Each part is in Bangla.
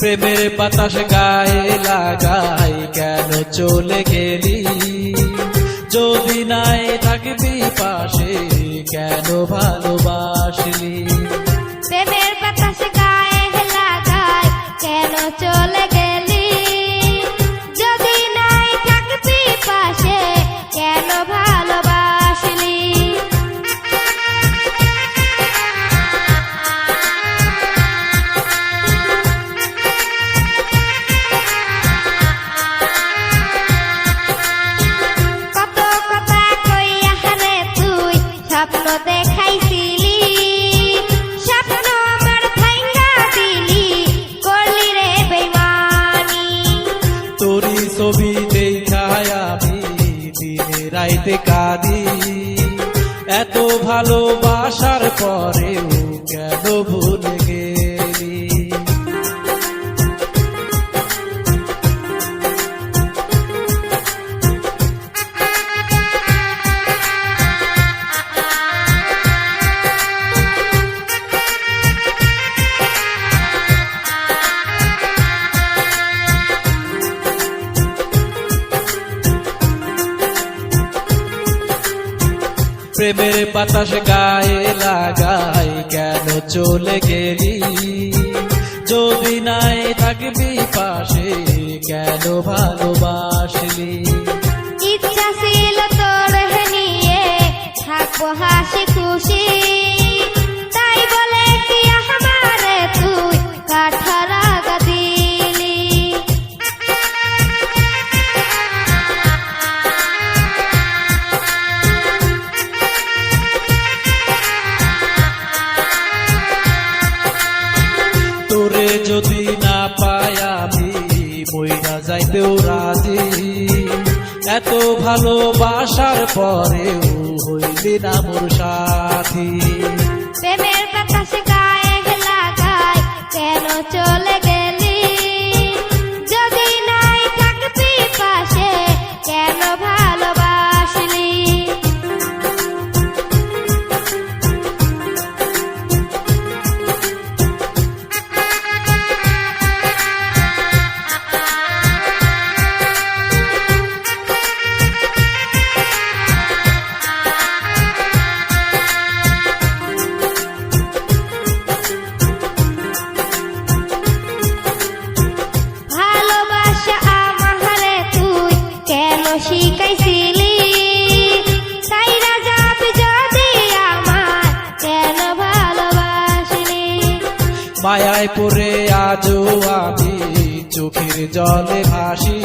প্রেমের বাতাস গায়ে লাগাই কেন চলে গেলি, যদি নাই থাকবি পাশে কেন ভালোবাসলি। প্রেমের বাতাস গায়ে লাগাই কেন চলে গেলি, যদি নাই থাকবি পাশে কেন ভালোবাসলি। কত কথা কইয়া রে তুই স্বপ্ন দেখাইছিলি, স্বপ্ন আমার ভাঙ্গা দিলি, করলি রে বেইমানি। তোরি ছবি দেখায় আমি দিনে রাইতে কাঁদি, এত ভালোবাসার পরেও কেন ভুলে গেলি। প্রেমের বাতাস গায়ে লাগাই কেন চলে গেলি, যদি নাই থাকবি পাশে কেন ভালোবাসলি। ইচ্ছা ছিল তোর নিয়ে থাকবো হাসি খুশি, তাই বলে কি আমারে তুই কাঠা লাগা দিলি। তোরে যদি না পাই আমি মইরা যাইতেও রাজি, এত ভালোবাসার পরেও হইলি না মোর সাথী। প্রেমের বাতাস গায়ে লাগাই কেন চলে গেলি, যদি নাই থাকবি পাশে কেন ভালোবাসলি। ভালোবাসা আমারে তুই কেন শিখাইছিলি, সাইরা যাবি যদি আমার কেন ভালোবাসলি। মায়ায় পড়ে আজও আমি চোখের জলে ভাসি,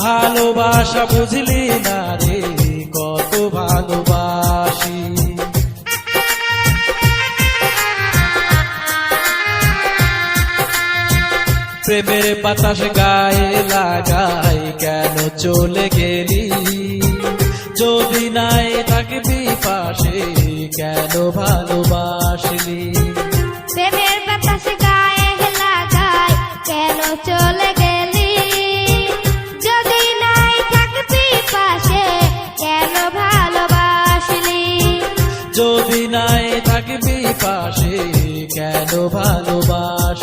ভালোবাসা বুঝলি না রে কত ভালোবাসি। প্রেমের বাতাস গায়ে লাগাই কেন চলে গেলি, যদি নাই থাকবি পাশে কেন ভালোবাসলি। প্রেমের বাতাস গায়ে লাগাই কেন চলে গেলি, যদি নাই থাকবি পাশে কেন ভালোবাসলি। যদি নাই থাকবি পাশে কেন ভালোবাসলি।